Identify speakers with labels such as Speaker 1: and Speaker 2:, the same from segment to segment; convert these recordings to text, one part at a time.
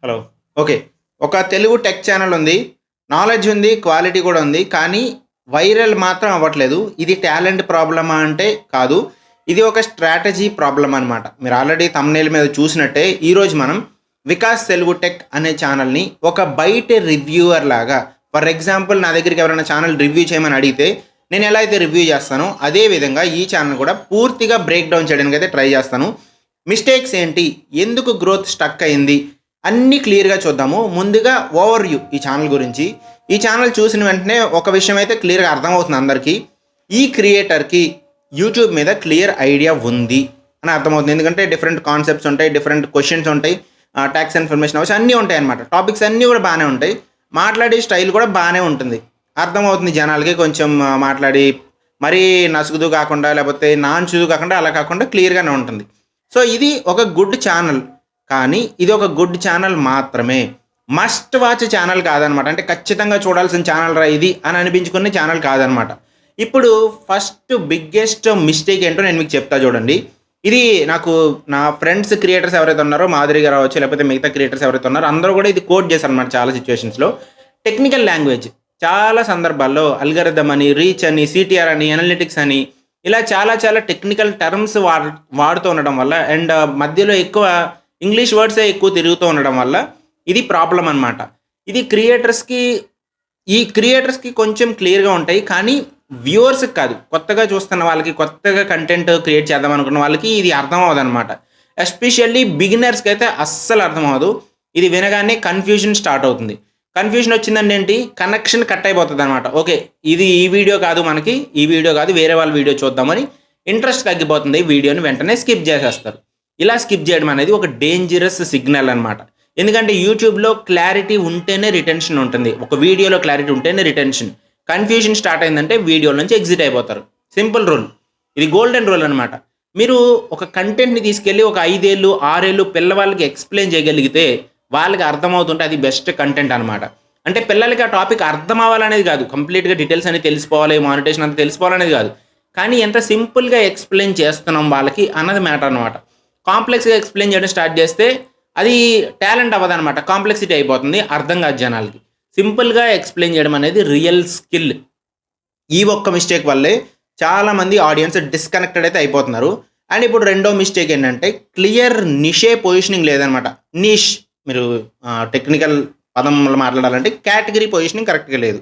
Speaker 1: Hello. Okay. ఒక Telugu tech channel ఉంది. Knowledge ఉంది. క్వాలిటీ కూడా ఉంది. కానీ వైరల్ మాత్రం అవ్వట్లేదు. ఇది టాలెంట్ ప్రాబ్లమా అంటే కాదు. ఇది ఒక స్ట్రాటజీ ప్రాబ్లమ్ అనమాట. మీరు ఆల్రెడీ థంబ్‌నెయిల్ మీద చూసినట్టే ఈరోజు మనం వికాస్ తెలుగు టెక్ అనే ఛానెల్‌ని ఒక బయట రివ్యూవర్ లాగా ఫర్ ఎగ్జాంపుల్ నా దగ్గరికి ఎవరైనా ఛానెల్ రివ్యూ చేయమని అడిగితే నేను ఎలా అయితే రివ్యూ చేస్తానో అదే విధంగా ఈ ఛానెల్ కూడా పూర్తిగా బ్రేక్ డౌన్ చేయడానికి అయితే ట్రై చేస్తాను. మిస్టేక్స్ ఏంటి? ఎందుకు గ్రోత్ స్టక్ అయింది? అన్నీ క్లియర్‌గా చూద్దాము. ముందుగా ఓవర్ వ్యూ ఈ ఛానల్ గురించి. ఈ ఛానల్ చూసిన వెంటనే ఒక విషయం అయితే క్లియర్‌గా అర్థమవుతుంది అందరికీ. ఈ క్రియేటర్‌కి యూట్యూబ్ మీద క్లియర్ ఐడియా ఉంది అని అర్థమవుతుంది. ఎందుకంటే డిఫరెంట్ కాన్సెప్ట్స్ ఉంటాయి. డిఫరెంట్ క్వెషన్స్ ఉంటాయి. టాక్స్ ఇన్ఫర్మేషన్ అవర్స్ అన్నీ ఉంటాయన్నమాట. టాపిక్స్ అన్నీ కూడా బాగానే ఉంటాయి. మాట్లాడే స్టైల్ కూడా బాగానే ఉంటుంది. అర్థమవుతుంది జనాలకి కొంచెం మాట్లాడి మరీ నసుగుదు కాకుండా లేకపోతే నాన్‌చుదు కాకుండా అలా కాకుండా క్లియర్‌గానే ఉంటుంది. సో ఇది ఒక గుడ్ ఛానల్. కానీ ఇది ఒక గుడ్ ఛానల్ మాత్రమే. మస్ట్ వాచ్ ఛానల్ కాదనమాట. అంటే ఖచ్చితంగా చూడాల్సిన ఛానల్ రా ఇది అని అనిపించుకునే ఛానల్ కాదనమాట. ఇప్పుడు ఫస్ట్ బిగ్గెస్ట్ మిస్టేక్ ఏంటో నేను మీకు చెప్తా చూడండి. ఇది నాకు నా ఫ్రెండ్స్ క్రియేటర్స్ ఎవరైతే ఉన్నారో మాధురి గారు అవ్వచ్చు లేకపోతే మిగతా క్రియేటర్స్ ఎవరైతే ఉన్నారో అందరూ కూడా ఇది కోట్ చేశారనమాట చాలా సిచ్యువేషన్స్‌లో. టెక్నికల్ లాంగ్వేజ్ చాలా సందర్భాల్లో అల్గారిథమ్ అని, రీచ్ అని, సీటీఆర్ అని, అనలిటిక్స్ అని ఇలా చాలా చాలా టెక్నికల్ టర్మ్స్ వాడుతూ ఉండడం వల్ల అండ్ మధ్యలో ఎక్కువ ఇంగ్లీష్ వర్డ్సే ఎక్కువ తిరుగుతూ ఉండడం వల్ల ఇది ప్రాబ్లమ్ అనమాట. ఇది క్రియేటర్స్‌కి కొంచెం క్లియర్‌గా ఉంటాయి. కానీ వ్యూవర్స్‌కి కాదు. కొత్తగా చూస్తున్న వాళ్ళకి, కొత్తగా కంటెంట్ క్రియేట్ చేద్దాం అనుకున్న వాళ్ళకి ఇది అర్థం అవ్వదనమాట. ఎస్పెషల్లీ బిగినర్స్‌కి అయితే అస్సలు అర్థం అవ్వదు. ఇది వినగానే కన్‌ఫ్యూజన్ స్టార్ట్ అవుతుంది. కన్‌ఫ్యూజన్ వచ్చిందంటే ఏంటి? కనెక్షన్ కట్ అయిపోతదనమాట. ఓకే. ఇది ఈ వీడియో కాదు మనకి. ఈ వీడియో కాదు వేరే వాళ్ళ వీడియో చూద్దామని ఇంట్రెస్ట్ తగ్గిపోతుంది. వీడియోని వెంటనే స్కిప్ చేసేస్తారు. ఇలా స్కిప్ చేయడం అనేది ఒక డేంజరస్ సిగ్నల్ అనమాట. ఎందుకంటే యూట్యూబ్‌లో క్లారిటీ ఉంటేనే రిటెన్షన్ ఉంటుంది. ఒక వీడియోలో క్లారిటీ ఉంటేనే రిటెన్షన్. కన్‌ఫ్యూజన్ స్టార్ట్ అయిందంటే వీడియో నుంచి ఎగ్జిట్ అయిపోతారు. Simple rule. ఇది గోల్డెన్ రూల్ అనమాట. మీరు ఒక కంటెంట్‌ని తీసుకెళ్ళి ఒక 5 ఏళ్ళు, 6 ఏళ్ళు పిల్లవాళ్ళకి ఎక్స్‌ప్లెయిన్ చేయగలిగితే వాళ్ళకి అర్థమవుతుంటే అది బెస్ట్ కంటెంట్ అనమాట. అంటే పిల్లలకి ఆ టాపిక్ అర్థం అవ్వాలనేది కాదు. కంప్లీట్‌గా డీటెయిల్స్ అన్నీ తెలిసిపోవాలి, మానిటైజేషన్ అంతా తెలిసిపోవాలనేది కాదు. కానీ ఎంత సింపుల్‌గా ఎక్స్‌ప్లెయిన్ చేస్తున్నాం వాళ్ళకి అన్నది మ్యాటర్ అనమాట. కాంప్లెక్స్‌గా ఎక్స్‌ప్లెయిన్ చేయడం స్టార్ట్ చేస్తే అది టాలెంట్ అవ్వదనమాట. కాంప్లెక్సిటీ అయిపోతుంది. అర్థం కాదు జనాలకి. సింపుల్‌గా ఎక్స్‌ప్లెయిన్ చేయడం అనేది రియల్ స్కిల్. ఈ ఒక్క మిస్టేక్ వల్లే చాలామంది ఆడియన్స్ డిస్కనెక్టెడ్ అయితే అయిపోతున్నారు. అండ్ ఇప్పుడు రెండో మిస్టేక్ ఏంటంటే క్లియర్ నిషే పొజిషనింగ్ లేదనమాట. నిష్ మీరు టెక్నికల్ పదంలో మాట్లాడాలంటే కేటగిరీ పొజిషనింగ్ కరెక్ట్‌గా లేదు.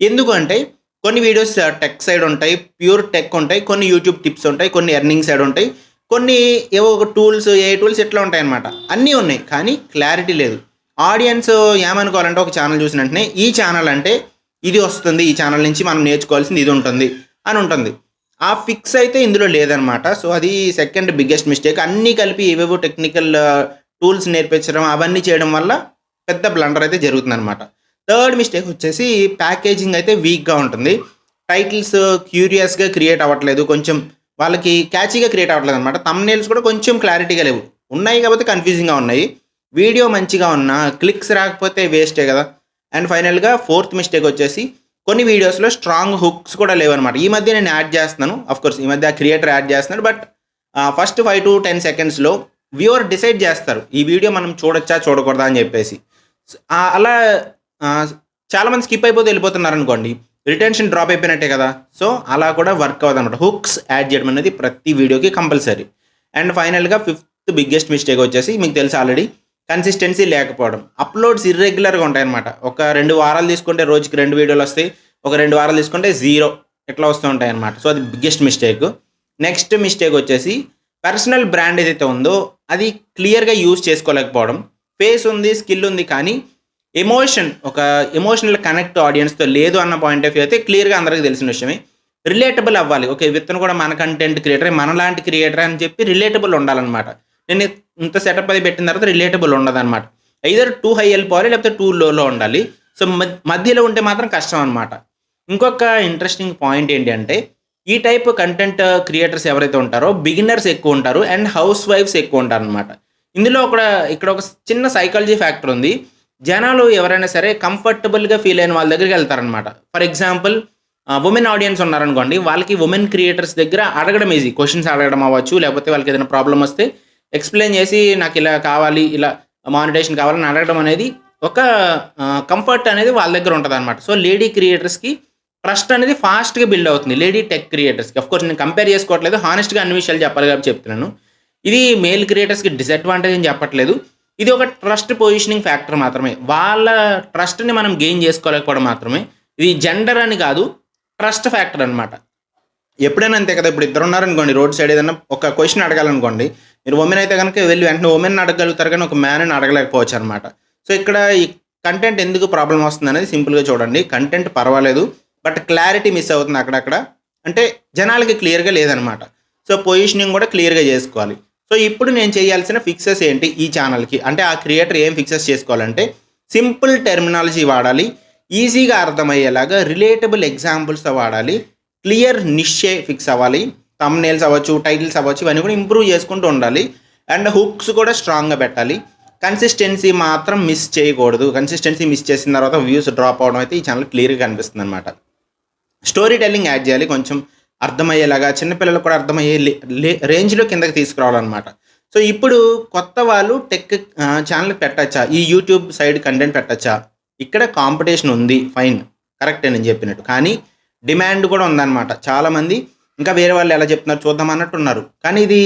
Speaker 1: ఎందుకు అంటే కొన్ని వీడియోస్ టెక్ సైడ్ ఉంటాయి. ప్యూర్ టెక్ ఉంటాయి. కొన్ని యూట్యూబ్ టిప్స్ ఉంటాయి. కొన్ని ఎర్నింగ్ సైడ్ ఉంటాయి. కొన్ని ఏవో ఒక టూల్స్, ఏఐ టూల్స్ ఇట్లా ఉంటాయన్నమాట. అన్నీ ఉన్నాయి. కానీ క్లారిటీ లేదు. ఆడియన్స్ ఏమనుకోవాలంటే ఒక ఛానల్ చూసిన వెంటనే ఈ ఛానల్ అంటే ఇది వస్తుంది. ఈ ఛానల్ నుంచి మనం నేర్చుకోవాల్సింది ఇది ఉంటుంది అని ఉంటుంది. ఆ ఫిక్స్ అయితే ఇందులో లేదనమాట. సో అది సెకండ్ బిగ్గెస్ట్ మిస్టేక్. అన్నీ కలిపి ఏవేవో టెక్నికల్ టూల్స్ నేర్పించడం అవన్నీ చేయడం వల్ల పెద్ద బ్లండర్ అయితే జరుగుతుందనమాట. థర్డ్ మిస్టేక్ వచ్చేసి ప్యాకేజింగ్ అయితే వీక్‌గా ఉంటుంది. టైటిల్స్ క్యూరియస్‌గా క్రియేట్ అవ్వట్లేదు. కొంచెం వాళ్ళకి క్యాచీగా క్రియేట్ అవ్వట్లేదు అనమాట. థంబ్‌నెయిల్స్ కూడా కొంచెం క్లారిటీగా లేవు. ఉన్నాయి కాకపోతే కన్‌ఫ్యూజింగ్‌గా ఉన్నాయి. వీడియో మంచిగా ఉన్నా క్లిక్స్ రాకపోతే వేస్టే కదా! అండ్ ఫైనల్‌గా ఫోర్త్ మిస్టేక్ వచ్చేసి కొన్ని వీడియోస్‌లో స్ట్రాంగ్ హుక్స్ కూడా లేవనమాట. ఈ మధ్య నేను యాడ్ చేస్తున్నాను. ఆఫ్‌కోర్స్ ఈ మధ్య క్రియేటర్ యాడ్ చేస్తున్నాడు. బట్ ఫస్ట్ 5-10 సెకండ్స్‌లో వ్యూవర్ డిసైడ్ చేస్తారు. ఈ వీడియో మనం చూడొచ్చా? చూడకూడదా? అని చెప్పేసి. అలా చాలామంది స్కిప్ అయిపోతే వెళ్ళిపోతున్నారనుకోండి. రిటెన్షన్ డ్రాప్ అయిపోయినట్టే కదా! సో అలా కూడా వర్క్ అవ్వదనమాట. హుక్స్ యాడ్ చేయడం అనేది ప్రతి వీడియోకి కంపల్సరీ. అండ్ ఫైనల్‌గా ఫిఫ్త్ బిగ్గెస్ట్ మిస్టేక్ వచ్చేసి మీకు తెలుసు ఆల్రెడీ కన్సిస్టెన్సీ లేకపోవడం. అప్‌లోడ్స్ ఇర్రెగ్యులర్‌గా ఉంటాయన్నమాట. ఒక 2 వారాలు తీసుకుంటే రోజుకి 2 వీడియోలు వస్తాయి. ఒక 2 వారాలు తీసుకుంటే 0 ఇట్లా వస్తూ ఉంటాయన్నమాట. సో అది బిగ్గెస్ట్ మిస్టేక్. నెక్స్ట్ మిస్టేక్ వచ్చేసి పర్సనల్ బ్రాండ్ ఏదైతే ఉందో అది క్లియర్‌గా యూజ్ చేసుకోలేకపోవడం. ఫేస్ ఉంది, స్కిల్ ఉంది కానీ ఒక ఎమోషనల్ కనెక్ట్ ఆడియన్స్‌తో లేదు అన్న పాయింట్ ఆఫ్ వ్యూ అయితే క్లియర్‌గా అందరికీ తెలిసిన విషయమే. రిలేటబుల్ అవ్వాలి. ఓకే. ఇతను కూడా మన కంటెంట్ క్రియేటరే, మనలాంటి క్రియేటరే అని చెప్పి రిలేటబుల్ ఉండాలన్నమాట. నేను ఇంత సెటప్ అది పెట్టిన తర్వాత రిలేటబుల్ ఉండదన్నమాట. ఐదర్ టూ హై వెళ్ళిపోవాలి లేకపోతే టూ లోలో ఉండాలి. సో మధ్యలో ఉంటే మాత్రం కష్టం అనమాట. ఇంకొక ఇంట్రెస్టింగ్ పాయింట్ ఏంటి అంటే ఈ టైప్ కంటెంట్ క్రియేటర్స్ ఎవరైతే ఉంటారో బిగినర్స్ ఎక్కువ ఉంటారు అండ్ హౌస్ వైఫ్స్ ఎక్కువ ఉంటారనమాట. ఇందులో ఇక్కడ ఒక చిన్న సైకాలజీ ఫ్యాక్టర్ ఉంది. జనాలు ఎవరైనా సరే కంఫర్టబుల్‌గా ఫీల్ అయిన వాళ్ళ దగ్గరికి వెళ్తారనమాట. ఫర్ ఎగ్జాంపుల్ వుమెన్ ఆడియన్స్ ఉన్నారనుకోండి. వాళ్ళకి వుమెన్ క్రియేటర్స్ దగ్గర అడగడం ఈజీ. క్వెషన్స్ అడగడం అవ్వచ్చు. లేకపోతే వాళ్ళకి ఏదైనా ప్రాబ్లమ్ వస్తే ఎక్స్‌ప్లెయిన్ చేసి నాకు ఇలా కావాలి, ఇలా మానిటైజేషన్ కావాలని అడగడం అనేది ఒక కంఫర్ట్ అనేది వాళ్ళ దగ్గర ఉంటదనమాట. సో, లేడీ క్రియేటర్స్‌కి ట్రస్ట్ అనేది ఫాస్ట్‌గా బిల్డ్ అవుతుంది. లేడీ టెక్ క్రియేటర్స్‌కి. ఆఫ్‌కోర్స్ నేను కంపేర్ చేసుకోవట్లేదు. హానెస్ట్‌గా అన్ని విషయాలు చెప్పాలి కాబట్టి చెప్తున్నాను. ఇది మేల్ క్రియేటర్స్‌కి డిసడ్వాంటేజ్ అని చెప్పట్లేదు. ఇది ఒక ట్రస్ట్ పొజిషనింగ్ ఫ్యాక్టర్ మాత్రమే. వాళ్ళ ట్రస్ట్‌ని మనం గెయిన్ చేసుకోలేకపోవడం మాత్రమే. ఇది జెండర్ అని కాదు. ట్రస్ట్ ఫ్యాక్టర్ అనమాట. ఎప్పుడైనా అంతే కదా! ఇప్పుడు ఇద్దరున్నారనుకోండి రోడ్ సైడ్ ఏదన్నా ఒక క్వెషన్ అడగాలనుకోండి. మీరు వుమెన్ అయితే గనుక వెళ్లి వెంటనే వుమెన్‌ని అడగగలుగుతారు కానీ ఒక మ్యాన్‌ని అడగలేకపోవచ్చనమాట. సో, ఇక్కడ ఈ కంటెంట్ ఎందుకు ప్రాబ్లమ్ వస్తుందనేది సింపుల్‌గా చూడండి. కంటెంట్ పర్వాలేదు. బట్ క్లారిటీ మిస్ అవుతుంది అక్కడక్కడ. అంటే జనాలకి క్లియర్‌గా లేదనమాట. సో, పొజిషనింగ్ కూడా క్లియర్‌గా చేసుకోవాలి. సో, ఇప్పుడు నేను చేయాల్సిన ఫిక్సెస్ ఏంటి ఈ ఛానల్‌కి? అంటే ఆ క్రియేటర్ ఏం ఫిక్సెస్ చేసుకోవాలంటే సింపుల్ టెర్మినాలజీ వాడాలి. ఈజీగా అర్థమయ్యేలాగా రిలేటబుల్ ఎగ్జాంపుల్స్‌తో వాడాలి. క్లియర్ నిషే ఫిక్స్ అవ్వాలి. థంబ్‌నెయిల్స్ అవ్వచ్చు, టైటిల్స్ అవ్వచ్చు ఇవన్నీ కూడా ఇంప్రూవ్ చేసుకుంటూ ఉండాలి. అండ్ హుక్స్ కూడా స్ట్రాంగ్‌గా పెట్టాలి. కన్సిస్టెన్సీ మాత్రం మిస్ చేయకూడదు. కన్సిస్టెన్సీ మిస్ చేసిన తర్వాత వ్యూస్ డ్రాప్ అవ్వడం అయితే ఈ ఛానల్ క్లియర్‌గా కనిపిస్తుందనమాట. స్టోరీ టెల్లింగ్ యాడ్ చేయాలి. కొంచెం అర్థమయ్యేలాగా చిన్నపిల్లలకు కూడా అర్థమయ్యే రేంజ్‌లో కిందకి తీసుకురావాలనమాట. సో, ఇప్పుడు కొత్త వాళ్ళు టెక్ ఛానల్ పెట్టచ్చా? ఈ యూట్యూబ్ సైడ్ కంటెంట్ పెట్టచ్చా? ఇక్కడ కాంపిటీషన్ ఉంది. ఫైన్. కరెక్టే నేను చెప్పినట్టు. కానీ డిమాండ్ కూడా ఉందన్నమాట. చాలామంది ఇంకా వేరే వాళ్ళు ఎలా చెప్తున్నారు చూద్దాం అన్నట్టు ఉన్నారు. కానీ ఇది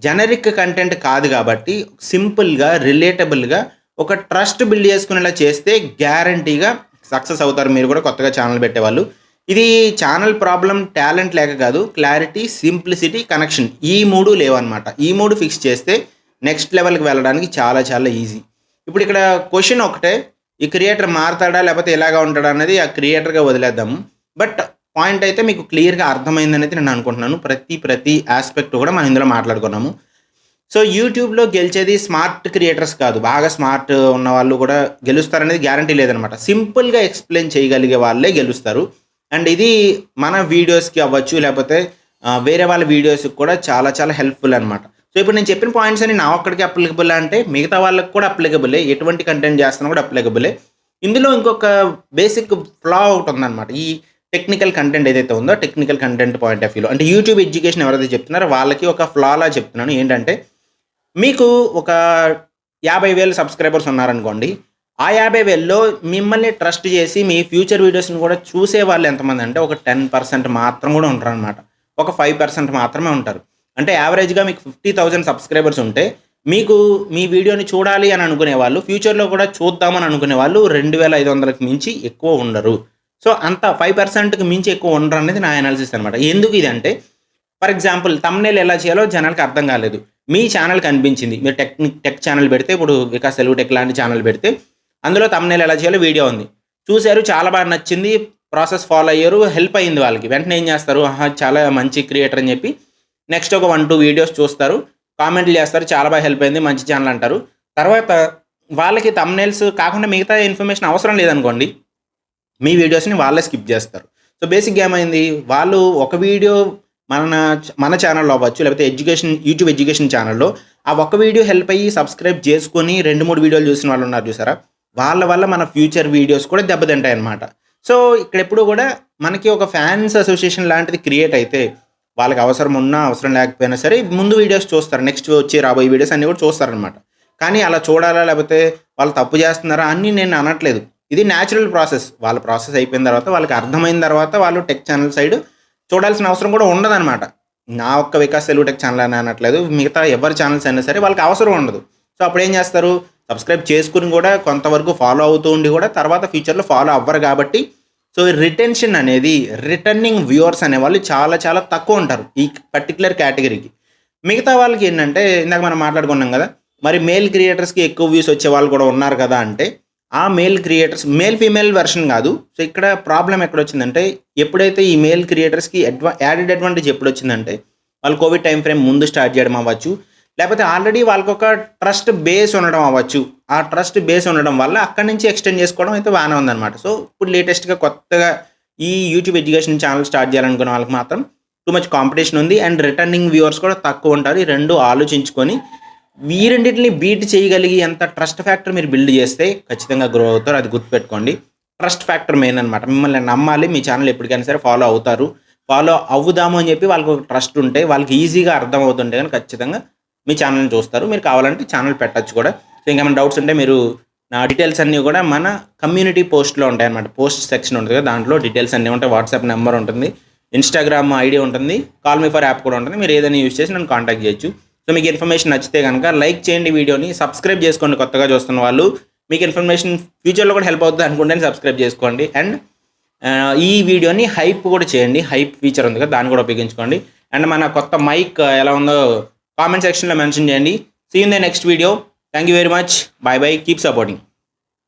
Speaker 1: జనరిక్ కంటెంట్ కాదు కాబట్టి సింపుల్‌గా, రిలేటబుల్‌గా ఒక ట్రస్ట్ బిల్డ్ చేసుకునేలా చేస్తే గ్యారంటీగా సక్సెస్ అవుతారు మీరు కూడా కొత్తగా ఛానల్ పెట్టేవాళ్ళు. ఇది ఛానల్ ప్రాబ్లమ్ టాలెంట్ లేక కాదు. క్లారిటీ, సింప్లిసిటీ, కనెక్షన్ ఈ 3 లేవన్నమాట. ఈ 3 ఫిక్స్ చేస్తే నెక్స్ట్ లెవెల్‌కి వెళ్ళడానికి చాలా చాలా ఈజీ. ఇప్పుడు ఇక్కడ క్వెషన్ ఒకటే. ఈ క్రియేటర్ మారతాడా లేకపోతే ఇలాగా ఉంటాడా అనేది ఆ క్రియేటర్‌గా వదిలేద్దాము. బట్ పాయింట్ అయితే మీకు క్లియర్‌గా అర్థమైందనైతే నేను అనుకుంటున్నాను. ప్రతి ఆస్పెక్ట్ కూడా మనం ఇందులో మాట్లాడుకున్నాము. సో, యూట్యూబ్‌లో గెలిచేది స్మార్ట్ క్రియేటర్స్ కాదు. బాగా స్మార్ట్ ఉన్నవాళ్ళు కూడా గెలుస్తారనేది గ్యారంటీ లేదనమాట. సింపుల్‌గా ఎక్స్‌ప్లెయిన్ చేయగలిగే వాళ్ళే గెలుస్తారు. అండ్ ఇది మన వీడియోస్‌కి అవ్వచ్చు లేకపోతే వేరే వాళ్ళ వీడియోస్‌కి కూడా చాలా చాలా హెల్ప్‌ఫుల్ అనమాట. సో, ఇప్పుడు నేను చెప్పిన పాయింట్స్ అన్ని నా ఒక్కడికే అప్లికబుల్ అంటే మిగతా వాళ్ళకి కూడా అప్లికబులే. ఎటువంటి కంటెంట్ చేస్తున్నా కూడా అప్లికబులే. ఇందులో ఇంకొక బేసిక్ ఫ్లా ఒకటి ఉందనమాట. ఈ టెక్నికల్ కంటెంట్ ఏదైతే ఉందో టెక్నికల్ కంటెంట్ పాయింట్ ఆఫ్ వ్యూలో అంటే యూట్యూబ్ ఎడ్యుకేషన్ ఎవరైతే చెప్తున్నారో వాళ్ళకి ఒక ఫ్లాలా చెప్తున్నాను. ఏంటంటే మీకు ఒక 50,000 సబ్స్క్రైబర్స్ ఉన్నారనుకోండి. ఆ 50,000లో మిమ్మల్ని ట్రస్ట్ చేసి మీ ఫ్యూచర్ వీడియోస్‌ని కూడా చూసే వాళ్ళు ఎంతమంది అంటే ఒక 10% మాత్రం కూడా ఉంటారనమాట. ఒక 5% మాత్రమే ఉంటారు. అంటే యావరేజ్‌గా మీకు 50,000 సబ్స్క్రైబర్స్ ఉంటే మీకు మీ వీడియోని చూడాలి అని అనుకునే వాళ్ళు ఫ్యూచర్‌లో కూడా చూద్దామని అనుకునే వాళ్ళు 2,500కి మించి ఎక్కువ ఉండరు. సో, అంత 5%కి మించి ఎక్కువ ఉండరనేది నా అనాలిసిస్ అనమాట. ఎందుకు ఇదంటే ఫర్ ఎగ్జాంపుల్ థంబ్‌నెయిల్ ఎలా చేయాలో జనాలకి అర్థం కాలేదు. మీ ఛానల్ కనిపించింది. మీరు టెక్ ఛానల్ పెడితే ఇప్పుడు వికాస్ తెలుగు టెక్ లాంటి ఛానల్ పెడితే అందులో థంబ్‌నెయిల్ ఎలా చేయాలో వీడియో ఉంది. చూసారు చాలా బాగా నచ్చింది. ప్రాసెస్ ఫాలో అయ్యారు. హెల్ప్ అయింది వాళ్ళకి. వెంటనే ఏం చేస్తారు? ఆహా! చాలా మంచి క్రియేటర్ అని చెప్పి నెక్స్ట్ ఒక 1, 2 వీడియోస్ చూస్తారు. కామెంట్లు చేస్తారు. చాలా బాగా హెల్ప్ అయింది. మంచి ఛానల్ అంటారు. తర్వాత వాళ్ళకి థంబ్‌నెయిల్స్ కాకుండా మిగతా ఇన్ఫర్మేషన్ అవసరం లేదనుకోండి. మీ వీడియోస్‌ని వాళ్ళే స్కిప్ చేస్తారు. సో, బేసిక్‌గా ఏమైంది? వాళ్ళు ఒక వీడియో మన ఛానల్‌లో అవ్వచ్చు లేకపోతే యూట్యూబ్ ఎడ్యుకేషన్ ఛానల్‌లో ఆ ఒక్క వీడియో హెల్ప్ అయ్యి సబ్స్క్రైబ్ చేసుకొని 2, 3 వీడియోలు చూసిన వాళ్ళు ఉన్నారు చూసారా? వాళ్ళ వల్ల మన ఫ్యూచర్ వీడియోస్ కూడా దెబ్బతింటాయన్నమాట. సో, ఇక్కడెప్పుడు కూడా మనకి ఒక ఫ్యాన్స్ అసోసియేషన్ లాంటిది క్రియేట్ అయితే వాళ్ళకి అవసరం ఉన్నా, అవసరం లేకపోయినా సరే ముందు వీడియోస్ చూస్తారు. నెక్స్ట్ వచ్చే రాబోయే వీడియోస్ అన్నీ కూడా చూస్తారనమాట. కానీ అలా చూడాలా లేకపోతే వాళ్ళు తప్పు చేస్తున్నారా అని నేను అనట్లేదు. ఇది న్యాచురల్ ప్రాసెస్. వాళ్ళ ప్రాసెస్ అయిపోయిన తర్వాత వాళ్ళకి అర్థమైన తర్వాత వాళ్ళు టెక్ ఛానల్ సైడ్ చూడాల్సిన అవసరం కూడా ఉండదనమాట. నా ఒక్క వికాస్ తెలుగు టెక్ ఛానల్ అని అనట్లేదు. మిగతా ఎవరి ఛానల్స్ అయినా సరే వాళ్ళకి అవసరం ఉండదు. సో, అప్పుడేం చేస్తారు? సబ్స్క్రైబ్ చేసుకుని కూడా కొంతవరకు ఫాలో అవుతూ ఉండి కూడా తర్వాత ఫ్యూచర్‌లో ఫాలో అవ్వరు కాబట్టి సో, రిటెన్షన్ అనేది రిటర్నింగ్ వ్యూవర్స్ అనేవాళ్ళు చాలా చాలా తక్కువ ఉంటారు ఈ పర్టిక్యులర్ కేటగిరీకి. మిగతా వాళ్ళకి ఏంటంటే ఇందాక మనం మాట్లాడుకున్నాం కదా! మరి మేల్ క్రియేటర్స్‌కి ఎక్కువ వ్యూస్ వచ్చేవాళ్ళు కూడా ఉన్నారు కదా! అంటే ఆ male creators male, female version కాదు. సో, ఇక్కడ ప్రాబ్లమ్ ఎక్కడొచ్చిందంటే ఎప్పుడైతే ఈ మేల్ క్రియేటర్స్‌కి యాడెడ్ అడ్వాంటేజ్ ఎప్పుడొచ్చిందంటే వాళ్ళు కోవిడ్ టైమ్ ఫ్రేమ్ ముందు స్టార్ట్ చేయడం అవ్వచ్చు. లేకపోతే ఆల్రెడీ వాళ్ళకొక ట్రస్ట్ బేస్ ఉండడం అవ్వచ్చు. ఆ ట్రస్ట్ బేస్ ఉండడం వల్ల అక్కడి నుంచి ఎక్స్‌టెండ్ చేసుకోవడం అయితే బానే ఉందనమాట. సో, ఇప్పుడు లేటెస్ట్‌గా కొత్తగా ఈ యూట్యూబ్ ఎడ్యుకేషన్ ఛానల్ స్టార్ట్ చేయాలనుకున్న వాళ్ళకి మాత్రం టూ మచ్ కాంపిటీషన్ ఉంది. అండ్ రిటర్నింగ్ వ్యూవర్స్ కూడా తక్కువ ఉంటారు. ఈ 2 ఆలోచించుకొని ఈ రెండిటిని బీట్ చేయగలిగి ఎంత ట్రస్ట్ ఫ్యాక్టర్ మీరు బిల్డ్ చేస్తే ఖచ్చితంగా గ్రో అవుతారు. అది గుర్తుపెట్టుకోండి. ట్రస్ట్ ఫ్యాక్టర్ మెయిన్ అనమాట. మిమ్మల్ని నమ్మాలి. మీ ఛానల్ ఎప్పటికైనా సరే ఫాలో అవుతారు. ఫాలో అవుదాము అని చెప్పి వాళ్ళకి ఒక ట్రస్ట్ ఉంటే వాళ్ళకి ఈజీగా అర్థం అవుతుంటే గనుక ఖచ్చితంగా మీ ఛానల్‌ని చూస్తారు. మీరు కావాలంటే ఛానల్ పెట్టొచ్చు కూడా. సో ఇంకేమైనా డౌట్స్ ఉంటే మీరు నా డీటెయిల్స్ అన్నీ కూడా మన కమ్యూనిటీ పోస్ట్లో ఉంటాయి అనమాట. పోస్ట్ సెక్షన్ ఉంటుంది కదా, దాంట్లో డీటెయిల్స్ అన్నీ ఉంటాయి. వాట్సాప్ నెంబర్ ఉంటుంది, ఇన్స్టాగ్రామ్ ఐడి ఉంటుంది, కాల్ మీ ఫర్ యాప్ కూడా ఉంటుంది. మీరు ఏదైనా యూజ్ చేసి నన్ను కాంటాక్ట్ చేయొచ్చు. సో మీకు ఇన్ఫర్మేషన్ నచ్చితే కనుక లైక్ చేయండి వీడియోని, సబ్స్క్రైబ్ చేసుకోండి కొత్తగా చూస్తున్న వాళ్ళు. మీకు ఇన్ఫర్మేషన్ ఫ్యూచర్లో కూడా హెల్ప్ అవుతుంది అనుకుంటే సబ్స్క్రైబ్ చేసుకోండి. అండ్ ఈ వీడియోని హైప్ కూడా చేయండి. హైప్ ఫీచర్ ఉంది కదా, దాన్ని కూడా ఉపయోగించుకోండి. అండ్ మన కొత్త మైక్ ఎలా ఉందో కామెంట్ సెక్షన్లో మెన్షన్ చేయండి. See in the next video. Thank you very much. Bye bye. Keep supporting.